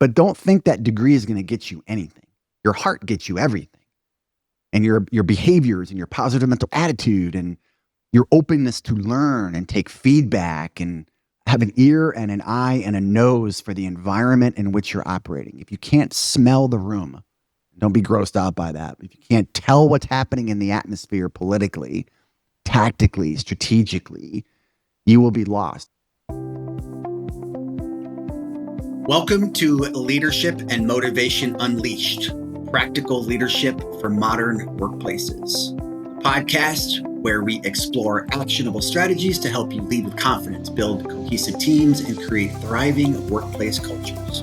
But don't think that degree is going to get you anything. Your heart gets you everything. And your behaviors and your positive mental attitude and your openness to learn and take feedback and have an ear and an eye and a nose for the environment in which you're operating. If you can't smell the room, don't be grossed out by that. If you can't tell what's happening in the atmosphere politically, tactically, strategically, you will be lost. Welcome to Leadership and Motivation Unleashed, practical leadership for modern workplaces. A podcast where we explore actionable strategies to help you lead with confidence, build cohesive teams, and create thriving workplace cultures.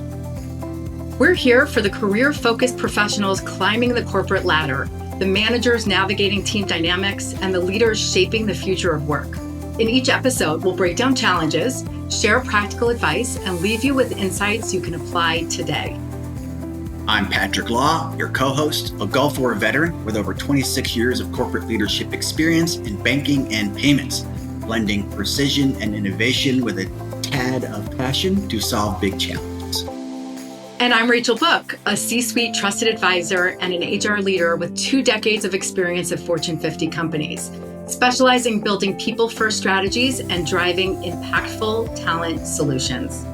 We're here for the career-focused professionals climbing the corporate ladder, the managers navigating team dynamics, and the leaders shaping the future of work. In each episode, we'll break down challenges, share practical advice, and leave you with insights you can apply today. I'm Patrick Law, your co-host, a Gulf War veteran with over 26 years of corporate leadership experience in banking and payments, blending precision and innovation with a tad of passion to solve big challenges. And I'm Rachel Book, a C-suite trusted advisor and an HR leader with 2 decades of experience at Fortune 50 companies, specializing in building people-first strategies and driving impactful talent solutions.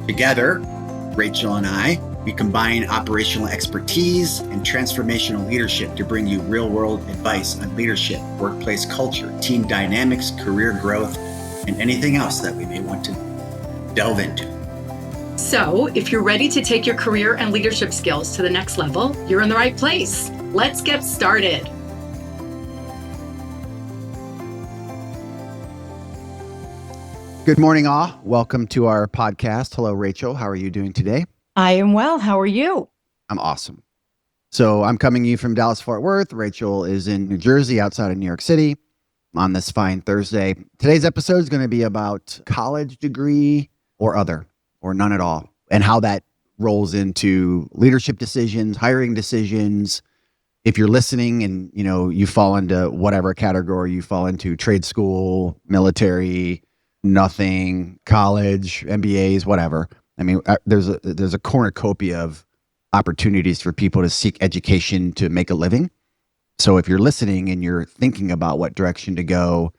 Together, Rachel and I, we combine operational expertise and transformational leadership to bring you real-world advice on leadership, workplace culture, team dynamics, career growth, and anything else that we may want to delve into. So, if you're ready to take your career and leadership skills to the next level, you're in the right place. Let's get started. Good morning, all. Welcome to our podcast. Hello, Rachel. How are you doing today? I am well. How are you? I'm awesome. So I'm coming to you from Dallas-Fort Worth. Rachel is in New Jersey, outside of New York City, on this fine Thursday. Today's episode is going to be about college degree or other, or none at all, and how that rolls into leadership decisions, hiring decisions. If you're listening and you fall into whatever category you fall into, trade school, military, nothing, college, MBAs, whatever. I mean, there's a cornucopia of opportunities for people to seek education to make a living. So if you're listening and you're thinking about what direction to go,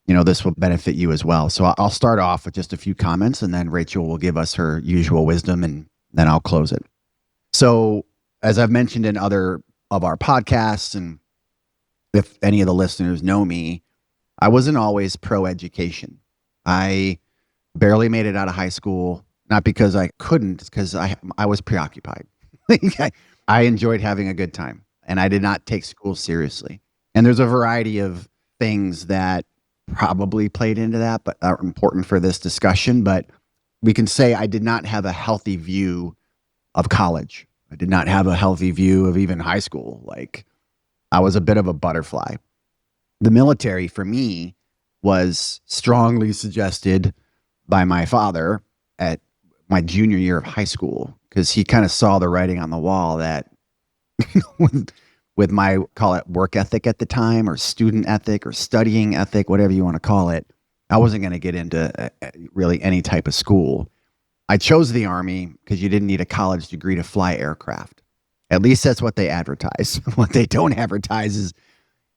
this will benefit you as well. So I'll start off with just a few comments, and then Rachel will give us her usual wisdom, and then I'll close it. So as I've mentioned in other of our podcasts, and if any of the listeners know me, I wasn't always pro-education. I barely made it out of high school, not because I couldn't, it's because I was preoccupied. I enjoyed having a good time, and I did not take school seriously. And there's a variety of things that probably played into that, but are important for this discussion. But we can say I did not have a healthy view of college. I did not have a healthy view of even high school. Like, I was a bit of a butterfly. The military for me was strongly suggested by my father at my junior year of high school, because he kind of saw the writing on the wall that with my, call it work ethic at the time, or student ethic, or studying ethic, whatever you want to call it, I wasn't going to get into really any type of school. I chose the Army because you didn't need a college degree to fly aircraft. At least that's what they advertise. What they don't advertise is,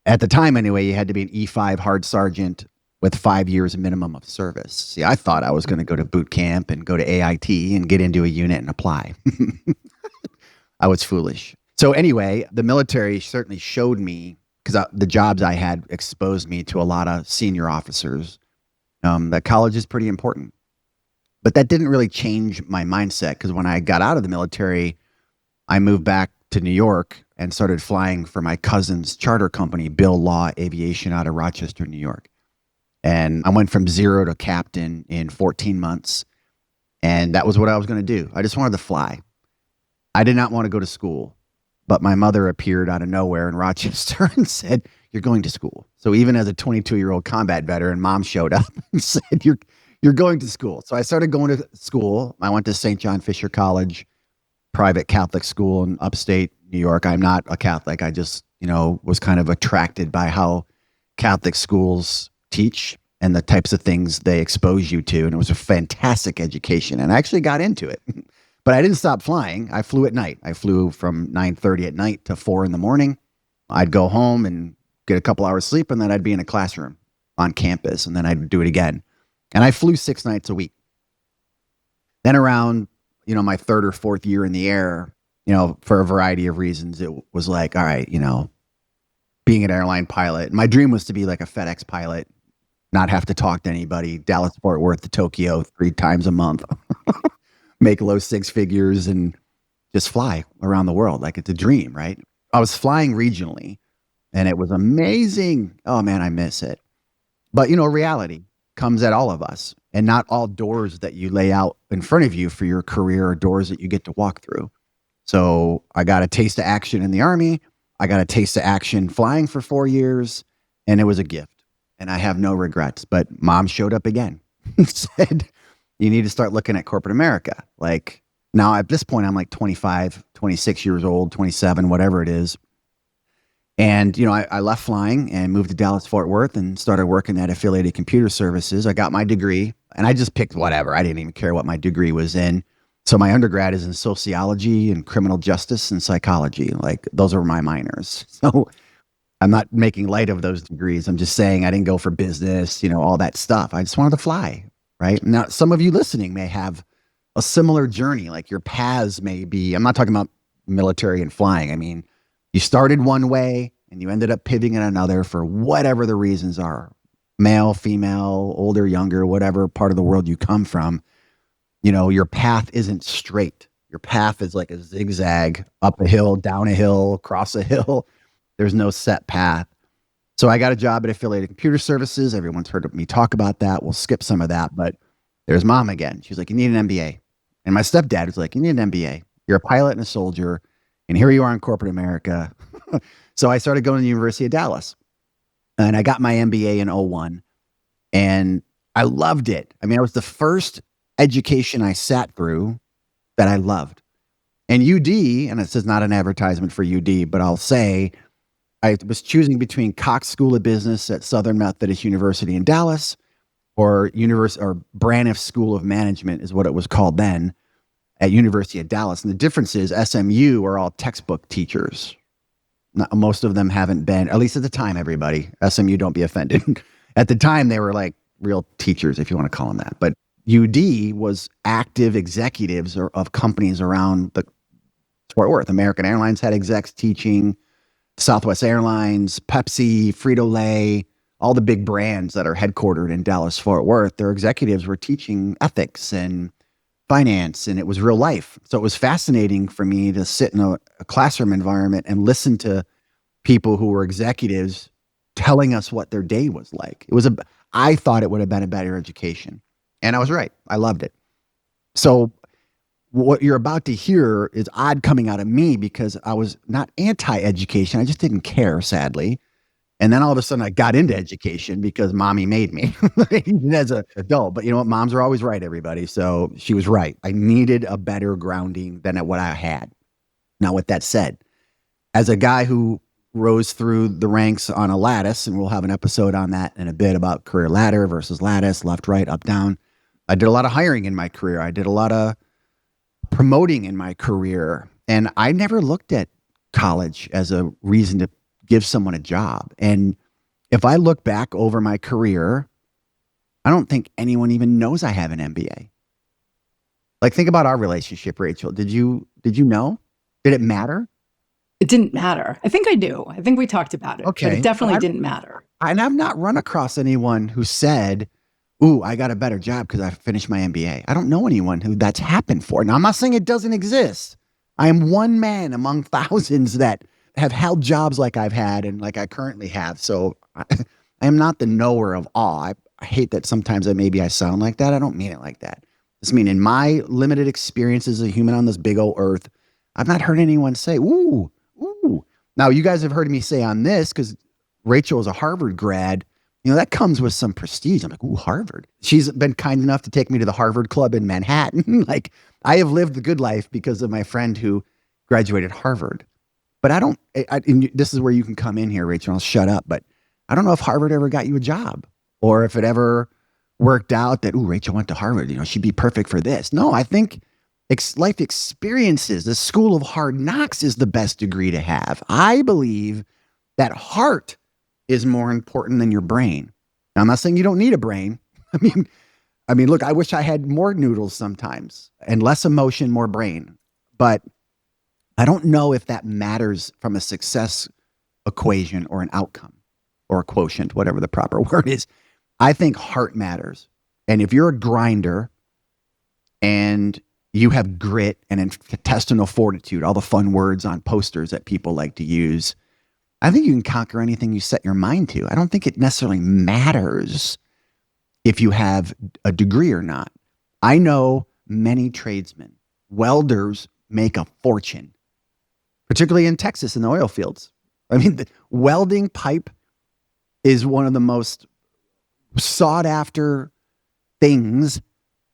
at the time anyway, you had to be an E25 hard sergeant with 5 years minimum of service. See, I thought I was going to go to boot camp and go to AIT and get into a unit and apply. I was foolish. So anyway, the military certainly showed me, because the jobs I had exposed me to a lot of senior officers, that college is pretty important. But that didn't really change my mindset, because when I got out of the military, I moved back to New York and started flying for my cousin's charter company, Bill Law Aviation, out of Rochester, New York. And I went from 0 to captain in 14 months. And that was what I was going to do. I just wanted to fly. I did not want to go to school. But my mother appeared out of nowhere in Rochester and said, "You're going to school." So even as a 22-year-old combat veteran, mom showed up and said, you're going to school. So I started going to school. I went to St. John Fisher College, private Catholic school in upstate New York. I'm not a Catholic. I just, was kind of attracted by how Catholic schools teach and the types of things they expose you to. And it was a fantastic education. And I actually got into it. But I didn't stop flying. I flew at night. I flew from 9:30 at night to 4 in the morning. I'd go home and get a couple hours sleep, and then I'd be in a classroom on campus, and then I'd do it again. And I flew 6 nights a week. Then around, my third or fourth year in the air, for a variety of reasons, it was like, all right, being an airline pilot, my dream was to be like a FedEx pilot, not have to talk to anybody, Dallas, Fort Worth to Tokyo 3 times a month, make low 6 figures and just fly around the world. Like it's a dream, right? I was flying regionally and it was amazing. Oh man, I miss it. But reality comes at all of us, and not all doors that you lay out in front of you for your career are doors that you get to walk through. So I got a taste of action in the Army. I got a taste of action flying for 4 years, and it was a gift. And I have no regrets. But mom showed up again and said, you need to start looking at corporate America. Like now at this point, I'm like 25, 26 years old, 27, whatever it is. And, I left flying and moved to Dallas, Fort Worth and started working at Affiliated Computer Services. I got my degree and I just picked whatever. I didn't even care what my degree was in. So my undergrad is in sociology and criminal justice and psychology. Like those are my minors. So I'm not making light of those degrees. I'm just saying I didn't go for business, all that stuff. I just wanted to fly, right? Now, some of you listening may have a similar journey. Like your paths may be, I'm not talking about military and flying. I mean, you started one way and you ended up pivoting in another for whatever the reasons are. Male, female, older, younger, whatever part of the world you come from. Your path isn't straight. Your path is like a zigzag, up a hill, down a hill, across a hill. There's no set path. So I got a job at Affiliated Computer Services. Everyone's heard me talk about that. We'll skip some of that, but there's mom again. She's like, you need an MBA. And my stepdad was like, you need an MBA. You're a pilot and a soldier. And here you are in corporate America. So I started going to the University of Dallas. And I got my MBA in 01. And I loved it. I mean, it was the first education I sat through that I loved. And UD, and this is not an advertisement for UD, but I'll say I was choosing between Cox School of Business at Southern Methodist University in Dallas or Braniff School of Management is what it was called then at University of Dallas. And the difference is SMU are all textbook teachers. Most of them haven't been, at least at the time, everybody. SMU, don't be offended. At the time, they were like real teachers, if you want to call them that. But UD was active executives of companies around the Fort Worth. American Airlines had execs teaching, Southwest Airlines, Pepsi, Frito-Lay, all the big brands that are headquartered in Dallas, Fort Worth. Their executives were teaching ethics and finance, and it was real life. So it was fascinating for me to sit in a classroom environment and listen to people who were executives telling us what their day was like. I thought it would have been a better education. And I was right. I loved it. So what you're about to hear is odd coming out of me because I was not anti-education. I just didn't care, sadly. And then all of a sudden I got into education because mommy made me as an adult. But you know what? Moms are always right, everybody. So she was right. I needed a better grounding than what I had. Now, with that said, as a guy who rose through the ranks on a lattice, and we'll have an episode on that in a bit about career ladder versus lattice, left, right, up, down. I did a lot of hiring in my career. I did a lot of promoting in my career. And I never looked at college as a reason to give someone a job. And if I look back over my career, I don't think anyone even knows I have an MBA. Like, think about our relationship, Rachel. Did you know? Did it matter? It didn't matter. I think I do. I think we talked about it. Okay. But it definitely didn't matter. And I've not run across anyone who said, ooh, I got a better job because I finished my MBA. I don't know anyone who that's happened for. Now, I'm not saying it doesn't exist. I am one man among thousands that have held jobs like I've had and like I currently have. So I am not the knower of all. I hate that sometimes I sound like that. I don't mean it like that. I just mean in my limited experience as a human on this big old earth, I've not heard anyone say, ooh. Now, you guys have heard me say on this because Rachel is a Harvard grad. You know, that comes with some prestige. I'm like, ooh, Harvard. She's been kind enough to take me to the Harvard Club in Manhattan. Like, I have lived the good life because of my friend who graduated Harvard. But and this is where you can come in here, Rachel, I'll shut up. But I don't know if Harvard ever got you a job or if it ever worked out that, ooh, Rachel went to Harvard. You know, she'd be perfect for this. No, I think life experiences. The school of hard knocks is the best degree to have. I believe that heart is more important than your brain. Now, I'm not saying you don't need a brain. Look, I wish I had more noodles sometimes and less emotion, more brain. But I don't know if that matters from a success equation or an outcome or a quotient, whatever the proper word is. I think heart matters. And if you're a grinder and you have grit and intestinal fortitude, all the fun words on posters that people like to use, I think you can conquer anything you set your mind to. I don't think it necessarily matters if you have a degree or not. I know many tradesmen, welders make a fortune, particularly in Texas in the oil fields. The welding pipe is one of the most sought after things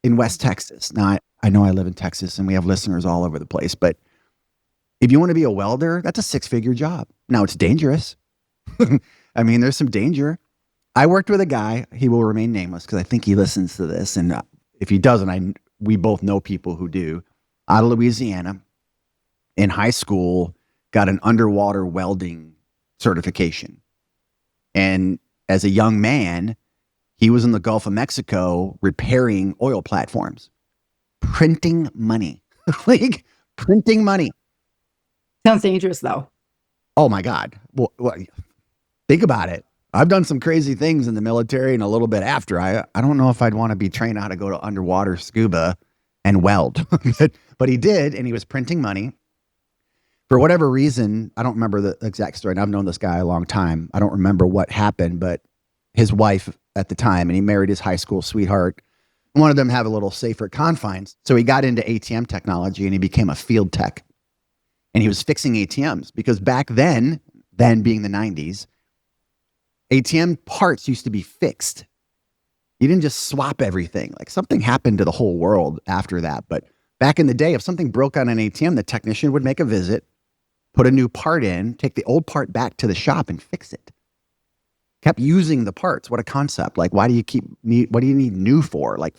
in West Texas. Now, I know I live in Texas and we have listeners all over the place, but if you want to be a welder, that's a 6-figure job. Now, it's dangerous. There's some danger. I worked with a guy, he will remain nameless because I think he listens to this. And if he doesn't, we both know people who do, out of Louisiana, in high school, got an underwater welding certification. And as a young man, he was in the Gulf of Mexico repairing oil platforms, printing money, printing money. Sounds dangerous, though. Oh, my God. Well, think about it. I've done some crazy things in the military and a little bit after. I don't know if I'd want to be trained how to go to underwater scuba and weld. But he did, and he was printing money. For whatever reason, I don't remember the exact story, and I've known this guy a long time. I don't remember what happened, but his wife at the time, and he married his high school sweetheart, wanted them to have a little safer confines. So he got into ATM technology, and he became a field tech. And he was fixing ATMs because back then being the 90s, ATM parts used to be fixed. You didn't just swap everything. Like, something happened to the whole world after that. But back in the day, if something broke on an ATM, the technician would make a visit, put a new part in, take the old part back to the shop and fix it. Kept using the parts. What a concept. Like, what do you need new for? Like,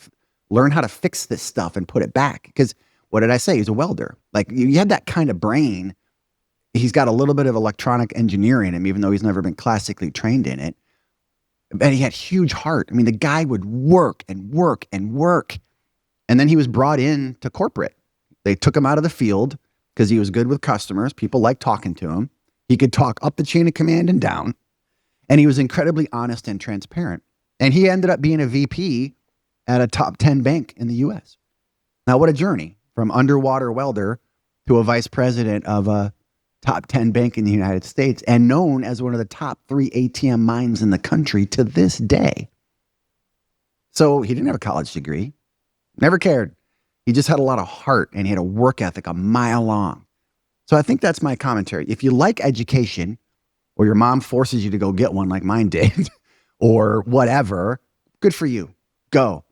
learn how to fix this stuff and put it back. Because what did I say? He's a welder. Like, you had that kind of brain. He's got a little bit of electronic engineering in him, even though he's never been classically trained in it. And he had huge heart. The guy would work and work and work. And then he was brought in to corporate. They took him out of the field because he was good with customers. People liked talking to him. He could talk up the chain of command and down. And he was incredibly honest and transparent. And he ended up being a VP at a top 10 bank in the U.S. Now, what a journey from underwater welder to a vice president of a top 10 bank in the United States and known as one of the top 3 ATM mines in the country to this day. So he didn't have a college degree, never cared. He just had a lot of heart and he had a work ethic a mile long. So I think that's my commentary. If you like education, or your mom forces you to go get one like mine did, or whatever, good for you. Go.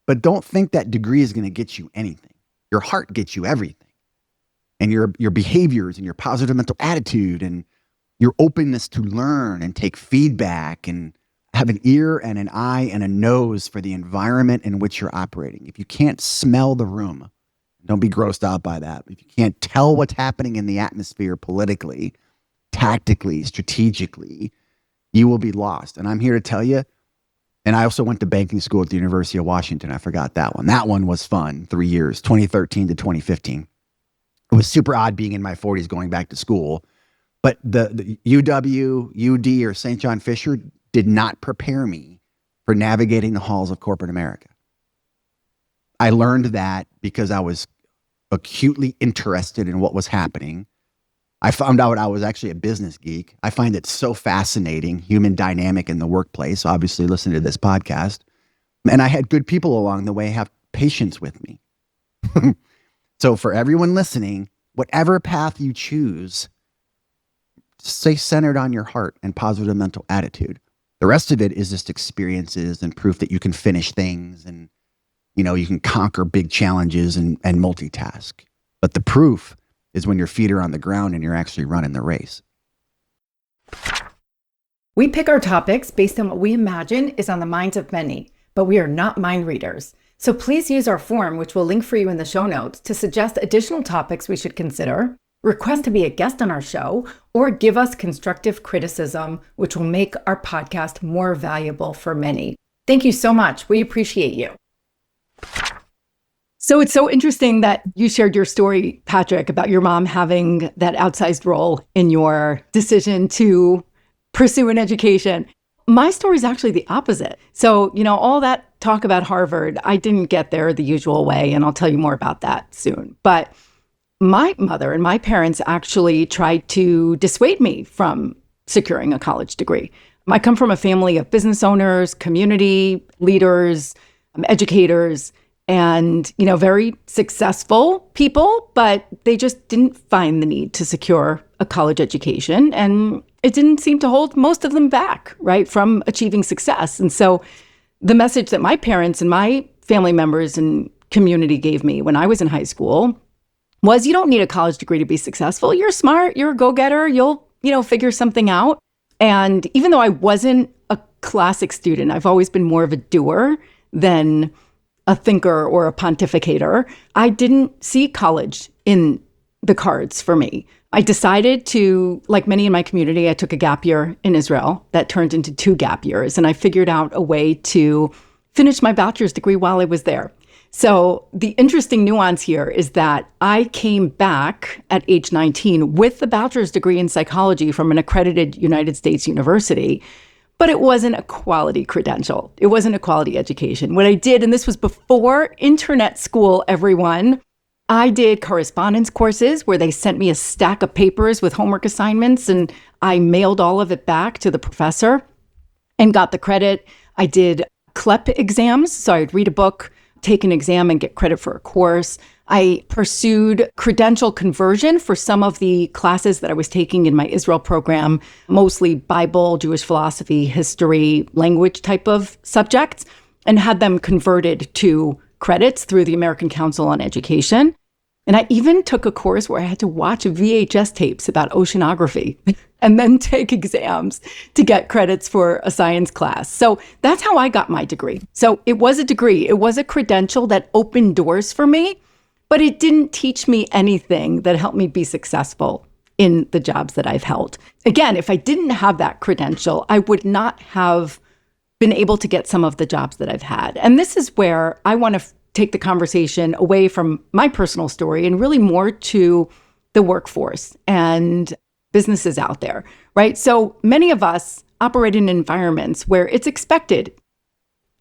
But don't think that degree is going to get you anything. Your heart gets you everything. And your behaviors and your positive mental attitude and your openness to learn and take feedback and have an ear and an eye and a nose for the environment in which you're operating. If you can't smell the room, don't be grossed out by that. If you can't tell what's happening in the atmosphere politically, tactically, strategically, you will be lost. And I'm here to tell you, and I also went to banking school at the University of Washington. I forgot that one. That one was fun, 3 years, 2013 to 2015. It was super odd being in my 40s going back to school. But the UW, UD, or St. John Fisher did not prepare me for navigating the halls of corporate America. I learned that because I was acutely interested in what was happening. I found out I was actually a business geek. I find it so fascinating, human dynamic in the workplace. Obviously, listen to this podcast. And I had good people along the way have patience with me. So for everyone listening, whatever path you choose, stay centered on your heart and positive mental attitude. The rest of it is just experiences and proof that you can finish things and, you can conquer big challenges and multitask. But the proof is when your feet are on the ground and you're actually running the race. We pick our topics based on what we imagine is on the minds of many, but we are not mind readers. So please use our form, which we'll link for you in the show notes, to suggest additional topics we should consider, request to be a guest on our show, or give us constructive criticism, which will make our podcast more valuable for many. Thank you so much. We appreciate you. So it's so interesting that you shared your story, Patrick, about your mom having that outsized role in your decision to pursue an education. My story is actually the opposite. So, all that talk about Harvard, I didn't get there the usual way, and I'll tell you more about that soon. But my mother and my parents actually tried to dissuade me from securing a college degree. I come from a family of business owners, community leaders, educators, and, very successful people, but they just didn't find the need to secure a college education. And it didn't seem to hold most of them back, right, from achieving success. And so the message that my parents and my family members and community gave me when I was in high school was, you don't need a college degree to be successful. You're smart, you're a go-getter, you'll, figure something out. And even though I wasn't a classic student, I've always been more of a doer than a thinker or a pontificator. I didn't see college in the cards for me. I decided to, like many in my community, I took a gap year in Israel that turned into 2 gap years. And I figured out a way to finish my bachelor's degree while I was there. So the interesting nuance here is that I came back at age 19 with the bachelor's degree in psychology from an accredited United States university, but it wasn't a quality credential. It wasn't a quality education. What I did, and this was before internet school, everyone, I did correspondence courses where they sent me a stack of papers with homework assignments, and I mailed all of it back to the professor and got the credit. I did CLEP exams, so I'd read a book, take an exam, and get credit for a course. I pursued credential conversion for some of the classes that I was taking in my Israel program, mostly Bible, Jewish philosophy, history, language type of subjects, and had them converted to credits through the American Council on Education. And I even took a course where I had to watch VHS tapes about oceanography and then take exams to get credits for a science class. So that's how I got my degree. So it was a degree. It was a credential that opened doors for me, but it didn't teach me anything that helped me be successful in the jobs that I've held. Again, if I didn't have that credential, I would not have been able to get some of the jobs that I've had. And this is where I want to take the conversation away from my personal story and really more to the workforce and businesses out there, right? So many of us operate in environments where it's expected.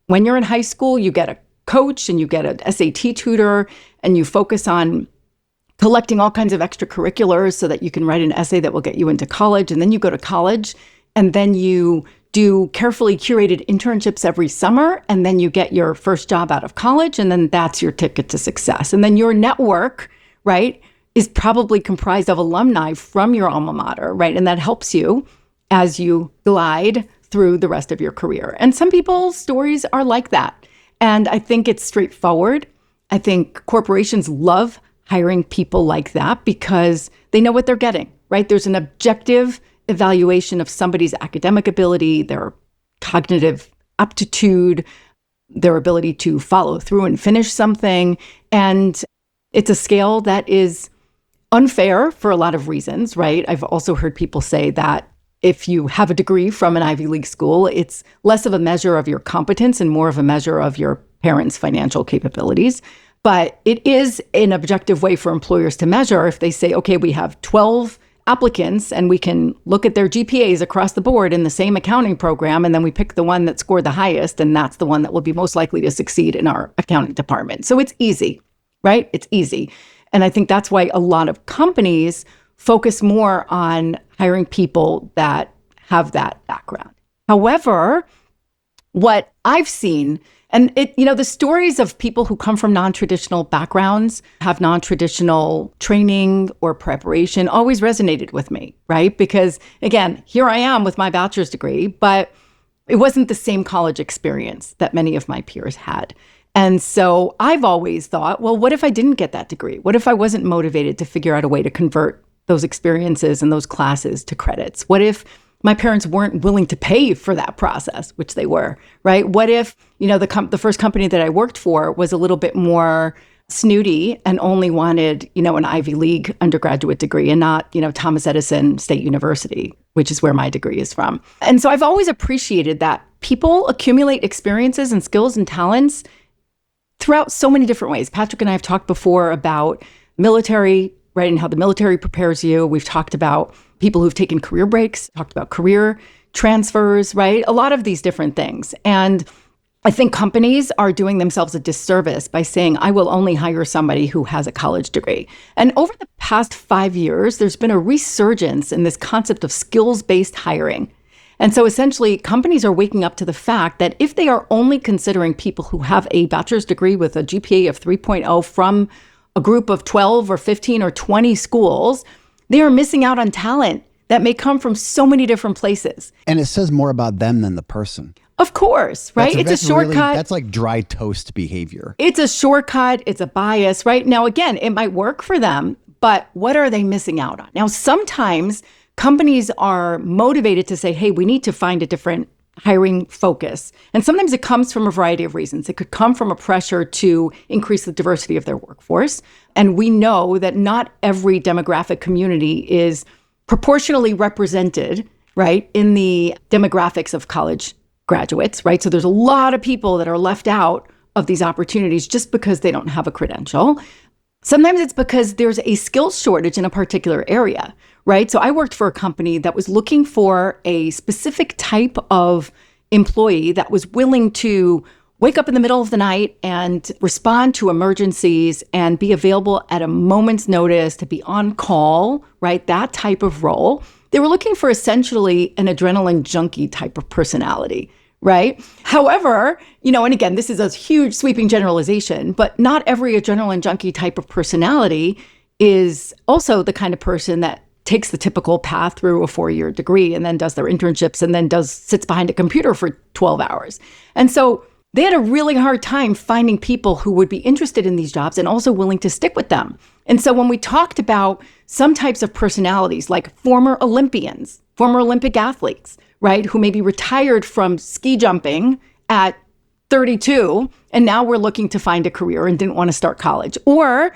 When you're in high school, you get a coach and you get an SAT tutor and you focus on collecting all kinds of extracurriculars so that you can write an essay that will get you into college. And then you go to college and then you do carefully curated internships every summer, and then you get your first job out of college, and then that's your ticket to success. And then your network, right, is probably comprised of alumni from your alma mater, right? And that helps you as you glide through the rest of your career. And some people's stories are like that. And I think it's straightforward. I think corporations love hiring people like that because they know what they're getting, right? There's an objective evaluation of somebody's academic ability, their cognitive aptitude, their ability to follow through and finish something. And it's a scale that is unfair for a lot of reasons, right? I've also heard people say that if you have a degree from an Ivy League school, it's less of a measure of your competence and more of a measure of your parents' financial capabilities. But it is an objective way for employers to measure if they say, okay, we have 12 applicants and we can look at their GPAs across the board in the same accounting program, and then we pick the one that scored the highest, and that's the one that will be most likely to succeed in our accounting department. So it's easy, right? It's easy. And I think that's why a lot of companies focus more on hiring people that have that background. However, what I've seen, and the stories of people who come from non-traditional backgrounds, have non-traditional training or preparation always resonated with me, right? Because again, here I am with my bachelor's degree, but it wasn't the same college experience that many of my peers had. And so I've always thought, well, what if I didn't get that degree? What if I wasn't motivated to figure out a way to convert those experiences and those classes to credits? What if my parents weren't willing to pay for that process, which they were, right? What if, the first company that I worked for was a little bit more snooty and only wanted, an Ivy League undergraduate degree and not, Thomas Edison State University, which is where my degree is from. And so I've always appreciated that people accumulate experiences and skills and talents throughout so many different ways. Patrick and I have talked before about military, right, and how the military prepares you. We've talked about people who've taken career breaks, talked about career transfers, right? A lot of these different things. And I think companies are doing themselves a disservice by saying, I will only hire somebody who has a college degree. And over the past 5 years, there's been a resurgence in this concept of skills-based hiring. And so essentially, companies are waking up to the fact that if they are only considering people who have a bachelor's degree with a GPA of 3.0 from a group of 12 or 15 or 20 schools, they are missing out on talent that may come from so many different places. And it says more about them than the person. Of course, right? It's a shortcut. Really, that's like dry toast behavior. It's a shortcut. It's a bias, right? Now, again, it might work for them, but what are they missing out on? Now, sometimes companies are motivated to say, hey, we need to find a different hiring focus. And sometimes it comes from a variety of reasons. It could come from a pressure to increase the diversity of their workforce. And we know that not every demographic community is proportionally represented, right, in the demographics of college graduates, right? So there's a lot of people that are left out of these opportunities just because they don't have a credential. Sometimes it's because there's a skills shortage in a particular area, right? So I worked for a company that was looking for a specific type of employee that was willing to wake up in the middle of the night and respond to emergencies and be available at a moment's notice to be on call, right? That type of role. They were looking for essentially an adrenaline junkie type of personality, right? However, and again, this is a huge sweeping generalization, but not every adrenaline junkie type of personality is also the kind of person that takes the typical path through a 4-year degree and then does their internships and then sits behind a computer for 12 hours. And so they had a really hard time finding people who would be interested in these jobs and also willing to stick with them. And so when we talked about some types of personalities like former Olympians, former Olympic athletes, right, who maybe retired from ski jumping at 32, and now we're looking to find a career and didn't want to start college, or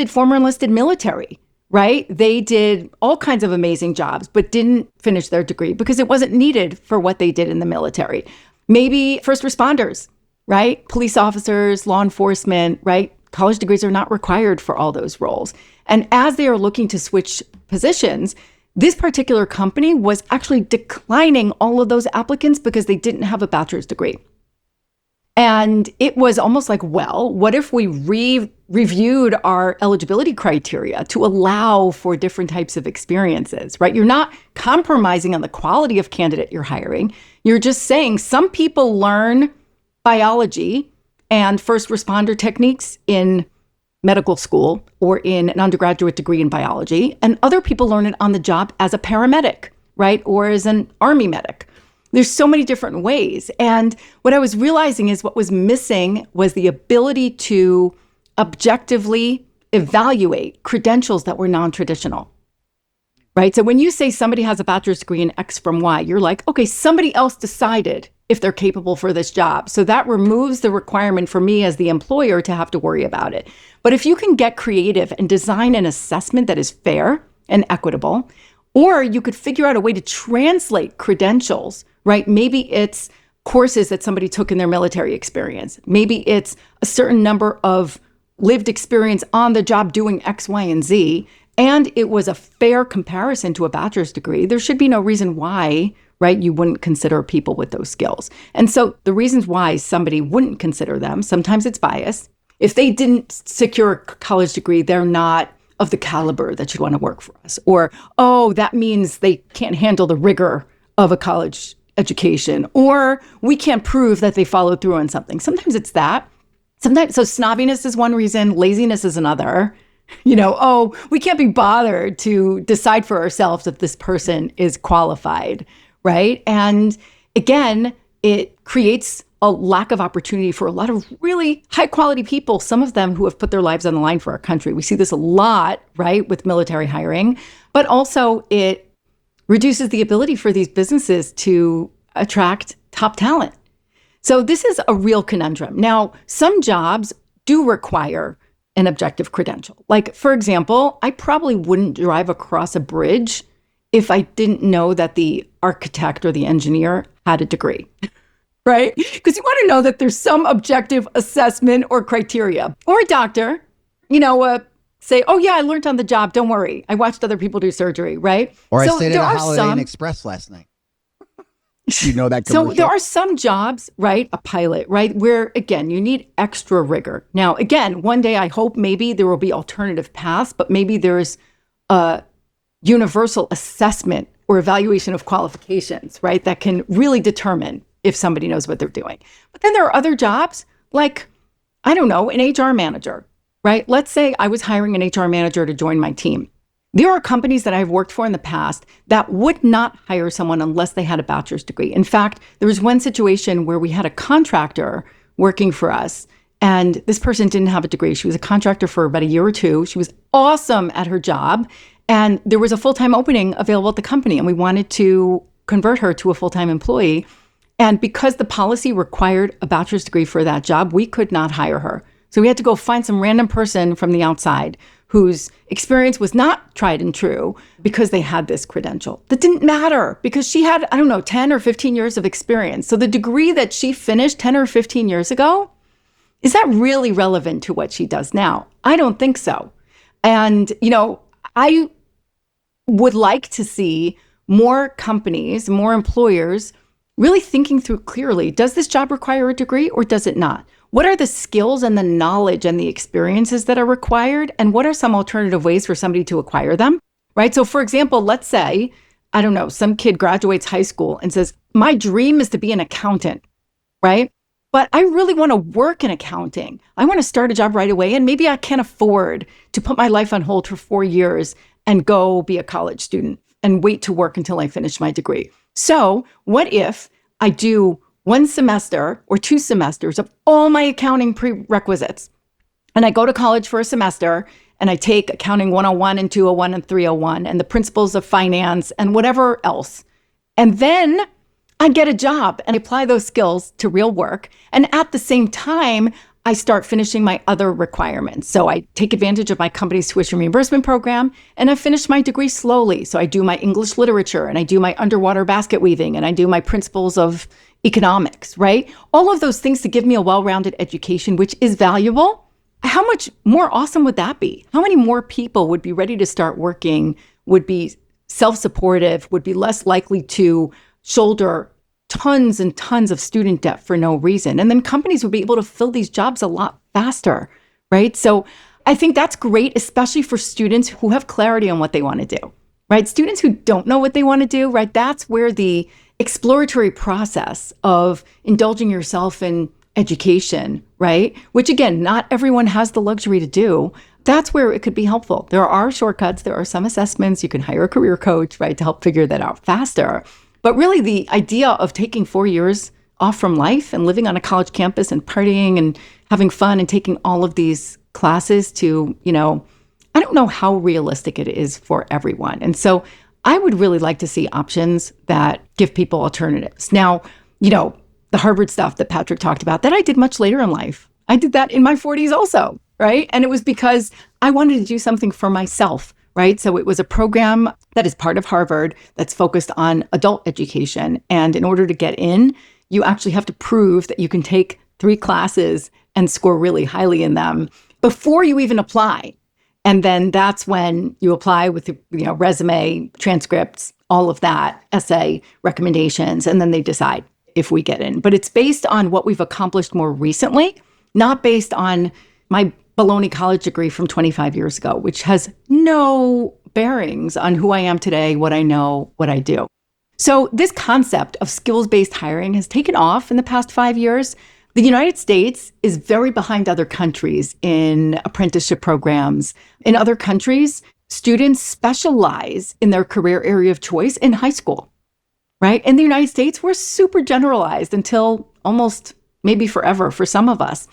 former enlisted military, right? They did all kinds of amazing jobs, but didn't finish their degree because it wasn't needed for what they did in the military. Maybe first responders, right? Police officers, law enforcement, right? College degrees are not required for all those roles. And as they are looking to switch positions, this particular company was actually declining all of those applicants because they didn't have a bachelor's degree. And it was almost like, well, what if we reviewed our eligibility criteria to allow for different types of experiences, right? You're not compromising on the quality of candidate you're hiring. You're just saying some people learn biology and first responder techniques in medical school or in an undergraduate degree in biology, and other people learn it on the job as a paramedic, right? Or as an army medic. There's so many different ways. And what I was realizing is what was missing was the ability to objectively evaluate credentials that were non-traditional, right? So when you say somebody has a bachelor's degree in X from Y, you're like, okay, somebody else decided if they're capable for this job. So that removes the requirement for me as the employer to have to worry about it. But if you can get creative and design an assessment that is fair and equitable, or you could figure out a way to translate credentials, right? Maybe it's courses that somebody took in their military experience. Maybe it's a certain number of lived experience on the job doing X, Y, and Z, and it was a fair comparison to a bachelor's degree. There should be no reason why, right, you wouldn't consider people with those skills. And so the reasons why somebody wouldn't consider them, sometimes it's bias. If they didn't secure a college degree, they're not of the caliber that you'd want to work for us. Or, oh, that means they can't handle the rigor of a college education. Or we can't prove that they followed through on something. Sometimes it's that. Sometimes, so snobbiness is one reason, laziness is another. Oh, we can't be bothered to decide for ourselves if this person is qualified, right? And again, it creates a lack of opportunity for a lot of really high quality people, some of them who have put their lives on the line for our country. We see this a lot, right, with military hiring, but also it reduces the ability for these businesses to attract top talent. So this is a real conundrum. Now, some jobs do require an objective credential. Like, for example, I probably wouldn't drive across a bridge if I didn't know that the architect or the engineer had a degree, right? Because you want to know that there's some objective assessment or criteria. Or a doctor, say, oh yeah, I learned on the job. Don't worry. I watched other people do surgery, right? Or I stayed at a Holiday Inn Express last night. You know that commercial? So there are some jobs, right? A pilot, right? Where, again, you need extra rigor. Now, again, one day I hope maybe there will be alternative paths, but maybe there's a universal assessment or evaluation of qualifications, right? That can really determine if somebody knows what they're doing. But then there are other jobs like, I don't know, an HR manager, right? Let's say I was hiring an HR manager to join my team. There are companies that I've worked for in the past that would not hire someone unless they had a bachelor's degree. In fact, there was one situation where we had a contractor working for us, and this person didn't have a degree. She was a contractor for about a year or two. She was awesome at her job, and there was a full-time opening available at the company, and we wanted to convert her to a full-time employee. And because the policy required a bachelor's degree for that job, we could not hire her. So we had to go find some random person from the outside whose experience was not tried and true because they had this credential. That didn't matter because she had, 10 or 15 years of experience. So the degree that she finished 10 or 15 years ago, is that really relevant to what she does now? I don't think so. And, I would like to see more companies, more employers really thinking through clearly, does this job require a degree or does it not? What are the skills and the knowledge and the experiences that are required? And what are some alternative ways for somebody to acquire them, right? So for example, let's say, some kid graduates high school and says, my dream is to be an accountant, right? But I really want to work in accounting. I want to start a job right away. And maybe I can't afford to put my life on hold for 4 years and go be a college student and wait to work until I finish my degree. So what if I do 1 semester or 2 semesters of all my accounting prerequisites, and I go to college for a semester and I take accounting 101 and 201 and 301 and the principles of finance and whatever else. And then I get a job and apply those skills to real work. And at the same time, I start finishing my other requirements. So I take advantage of my company's tuition reimbursement program and I finish my degree slowly. So I do my English literature and I do my underwater basket weaving and I do my principles of economics, right? All of those things to give me a well-rounded education, which is valuable. How much more awesome would that be? How many more people would be ready to start working, would be self-supportive, would be less likely to shoulder tons and tons of student debt for no reason? And then companies would be able to fill these jobs a lot faster, right? So I think that's great, especially for students who have clarity on what they want to do, right? Students who don't know what they want to do, right? That's where the exploratory process of indulging yourself in education, right? Which again, not everyone has the luxury to do. That's where it could be helpful. There are shortcuts. There are some assessments. You can hire a career coach, right, to help figure that out faster. But really the idea of taking 4 years off from life and living on a college campus and partying and having fun and taking all of these classes to, I don't know how realistic it is for everyone. And so I would really like to see options that give people alternatives. Now, the Harvard stuff that Patrick talked about, that I did much later in life. I did that in my 40s also, right? And it was because I wanted to do something for myself, right? So it was a program that is part of Harvard that's focused on adult education. And in order to get in, you actually have to prove that you can take 3 classes and score really highly in them before you even apply. And then that's when you apply with resume, transcripts, all of that, essay, recommendations, and then they decide if we get in. But it's based on what we've accomplished more recently, not based on my baloney college degree from 25 years ago, which has no bearings on who I am today, what I know, what I do. So this concept of skills-based hiring has taken off in the past 5 years. The United States is very behind other countries in apprenticeship programs. In other countries, students specialize in their career area of choice in high school, right? In the United States, we're super generalized until almost maybe forever for some of us.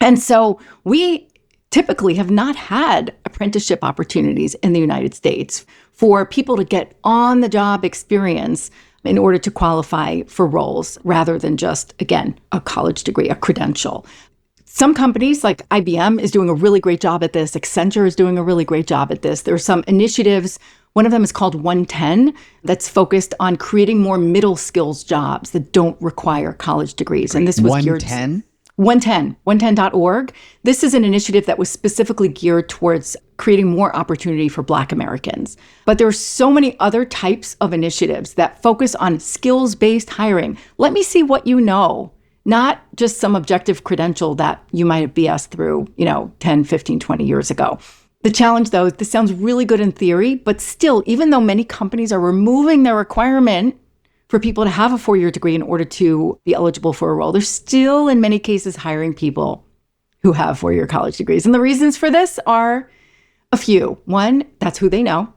And so we typically have not had apprenticeship opportunities in the United States for people to get on-the-job experience in order to qualify for roles rather than just, again, a college degree, a credential. Some companies like IBM is doing a really great job at this. Accenture is doing a really great job at this. There are some initiatives. One of them is called 110 that's focused on creating more middle skills jobs that don't require college degrees. And this was 110? 110.org. This is an initiative that was specifically geared towards creating more opportunity for Black Americans. But there are so many other types of initiatives that focus on skills-based hiring. Let me see what you know, not just some objective credential that you might have BS through, 10, 15, 20 years ago. The challenge, though, this sounds really good in theory, but still, even though many companies are removing their requirement for people to have a 4-year degree in order to be eligible for a role, they're still, in many cases, hiring people who have 4-year college degrees. And the reasons for this are a few. One, that's who they know.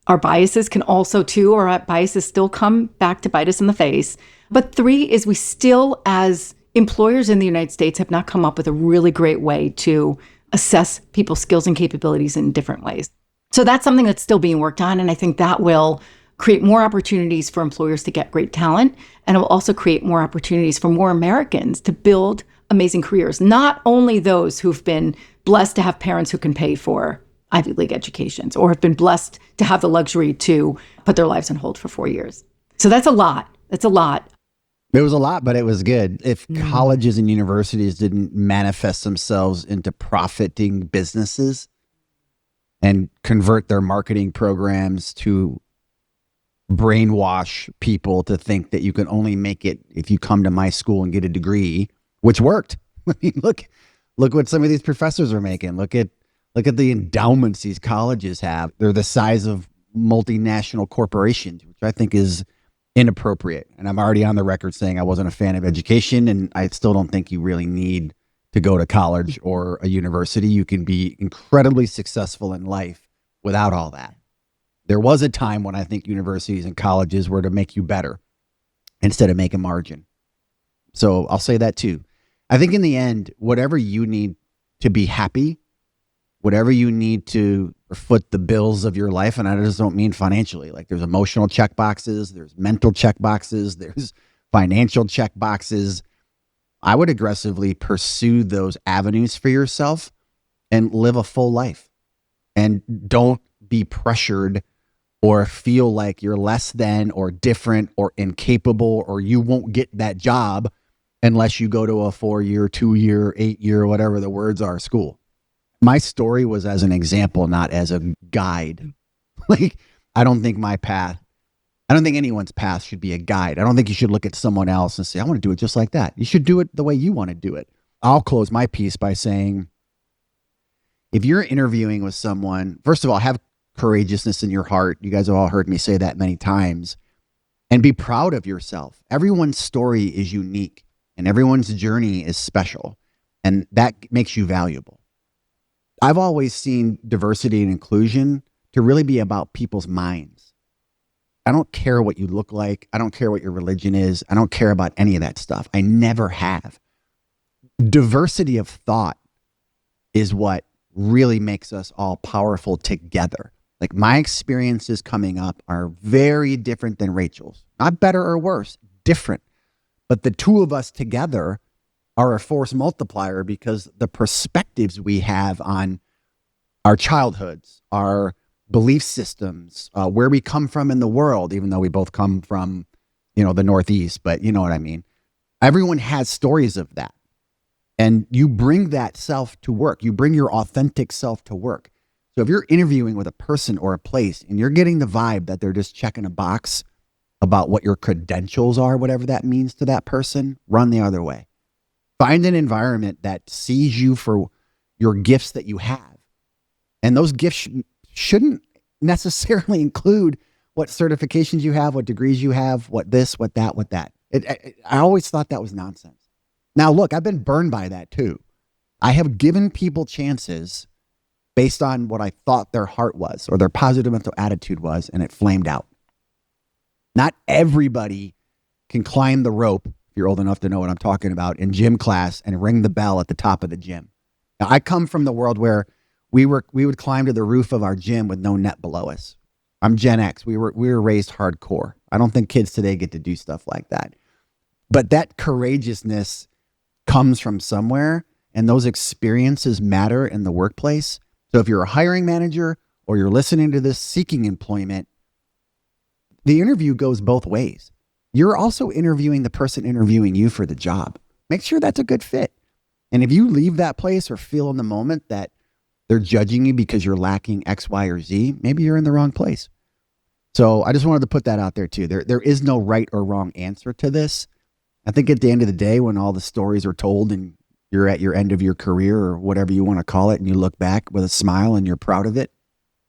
Our biases can also, our biases still come back to bite us in the face. But 3 is we still, as employers in the United States, have not come up with a really great way to assess people's skills and capabilities in different ways. So that's something that's still being worked on. And I think that will create more opportunities for employers to get great talent. And it will also create more opportunities for more Americans to build amazing careers, not only those who've been blessed to have parents who can pay for Ivy League educations or have been blessed to have the luxury to put their lives on hold for 4 years. So that's a lot. That's a lot. It was a lot, but it was good. If colleges and universities didn't manifest themselves into profiting businesses and convert their marketing programs to brainwash people to think that you can only make it if you come to my school and get a degree, which worked. I mean, look what some of these professors are making. Look at the endowments these colleges have. They're the size of multinational corporations, which I think is inappropriate. And I'm already on the record saying I wasn't a fan of education, and I still don't think you really need to go to college or a university. You can be incredibly successful in life without all that. There was a time when I think universities and colleges were to make you better instead of make a margin. So I'll say that too. I think in the end, whatever you need to be happy, whatever you need to foot the bills of your life, and I just don't mean financially, like there's emotional check boxes, there's mental check boxes, there's financial check boxes. I would aggressively pursue those avenues for yourself and live a full life. And don't be pressured or feel like you're less than or different or incapable or you won't get that job unless you go to a 4-year, 2-year, 8-year, whatever the words are, school. My story was as an example, not as a guide. Like, I don't think anyone's path should be a guide. I don't think you should look at someone else and say, I want to do it just like that. You should do it the way you want to do it. I'll close my piece by saying, if you're interviewing with someone, first of all, have courageousness in your heart. You guys have all heard me say that many times. And be proud of yourself. Everyone's story is unique and everyone's journey is special. And that makes you valuable. I've always seen diversity and inclusion to really be about people's minds. I don't care what you look like. I don't care what your religion is. I don't care about any of that stuff. I never have. Diversity of thought is what really makes us all powerful together. Like, my experiences coming up are very different than Rachel's. Not better or worse, different. But the two of us together are a force multiplier because the perspectives we have on our childhoods, our belief systems, where we come from in the world, even though we both come from, the Northeast, but you know what I mean? Everyone has stories of that. And you bring that self to work. You bring your authentic self to work. So if you're interviewing with a person or a place and you're getting the vibe that they're just checking a box about what your credentials are, whatever that means to that person, run the other way. Find an environment that sees you for your gifts that you have. And those gifts shouldn't necessarily include what certifications you have, what degrees you have, what this, what that, what that. I always thought that was nonsense. Now, look, I've been burned by that too. I have given people chances based on what I thought their heart was or their positive mental attitude was, and it flamed out. Not everybody can climb the rope, if you're old enough to know what I'm talking about, in gym class and ring the bell at the top of the gym. Now, I come from the world where we would climb to the roof of our gym with no net below us. I'm Gen X. We were raised hardcore. I don't think kids today get to do stuff like that. But that courageousness comes from somewhere, and those experiences matter in the workplace. So if you're a hiring manager or you're listening to this seeking employment, the interview goes both ways. You're also interviewing the person interviewing you for the job. Make sure that's a good fit. And if you leave that place or feel in the moment that they're judging you because you're lacking X, Y, or Z, maybe you're in the wrong place. So I just wanted to put that out there too. There is no right or wrong answer to this. I think at the end of the day, when all the stories are told and you're at your end of your career or whatever you want to call it, and you look back with a smile and you're proud of it,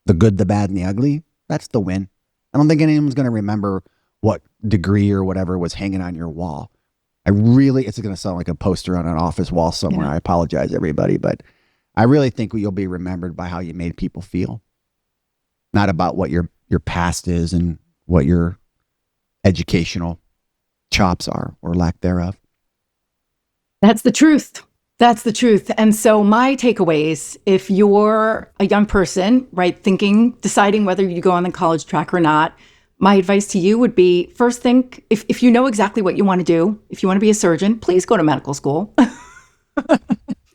the good, the bad, and the ugly, that's the win. I don't think anyone's going to remember what degree or whatever was hanging on your wall. It's going to sound like a poster on an office wall somewhere. Yeah. I apologize, everybody, but I really think you'll be remembered by how you made people feel, not about what your past is and what your educational chops are or lack thereof. That's the truth. That's the truth. And so my takeaways, if you're a young person, right, deciding whether you go on the college track or not, my advice to you would be, first think, if you know exactly what you want to do, if you want to be a surgeon, please go to medical school.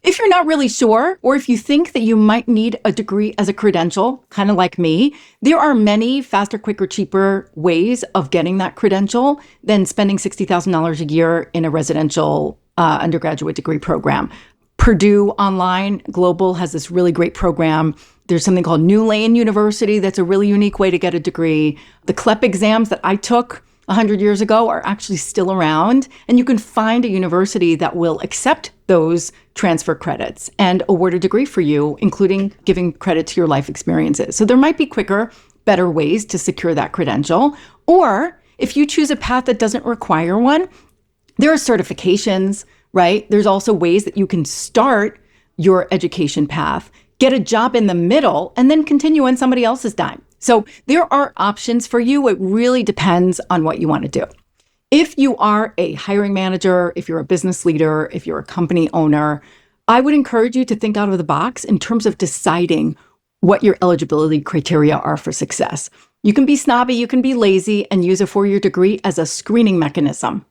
If you're not really sure, or if you think that you might need a degree as a credential, kind of like me, there are many faster, quicker, cheaper ways of getting that credential than spending $60,000 a year in a residential undergraduate degree program. Purdue Online Global has this really great program. There's something called New Lane University that's a really unique way to get a degree. The CLEP exams that I took 100 years ago are actually still around, and you can find a university that will accept those transfer credits and award a degree for you, including giving credit to your life experiences. So there might be quicker, better ways to secure that credential. Or if you choose a path that doesn't require one, there are certifications, right? There's also ways that you can start your education path, get a job in the middle, and then continue on somebody else's dime. So there are options for you. It really depends on what you want to do. If you are a hiring manager, if you're a business leader, if you're a company owner, I would encourage you to think out of the box in terms of deciding what your eligibility criteria are for success. You can be snobby, you can be lazy, and use a 4-year degree as a screening mechanism,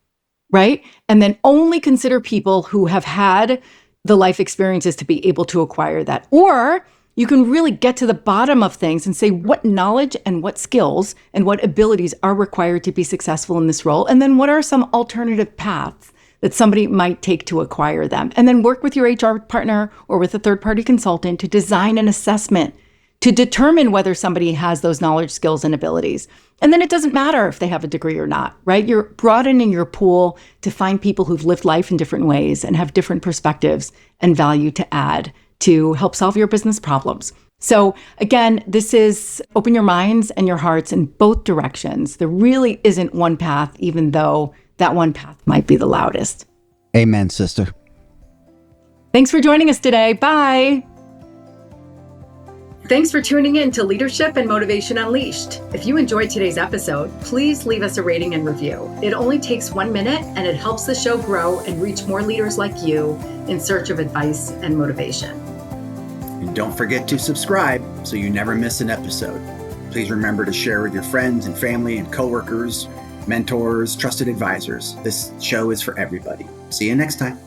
right? And then only consider people who have had the life experiences to be able to acquire that. Or you can really get to the bottom of things and say what knowledge and what skills and what abilities are required to be successful in this role. And then what are some alternative paths that somebody might take to acquire them? And then work with your HR partner or with a third-party consultant to design an assessment to determine whether somebody has those knowledge, skills, and abilities. And then it doesn't matter if they have a degree or not, right? You're broadening your pool to find people who've lived life in different ways and have different perspectives and value to add to help solve your business problems. So again, this is open your minds and your hearts in both directions. There really isn't one path, even though that one path might be the loudest. Amen, sister. Thanks for joining us today. Bye. Thanks for tuning in to Leadership and Motivation Unleashed. If you enjoyed today's episode, please leave us a rating and review. It only takes 1 minute and it helps the show grow and reach more leaders like you in search of advice and motivation. And don't forget to subscribe so you never miss an episode. Please remember to share with your friends and family and coworkers, mentors, trusted advisors. This show is for everybody. See you next time.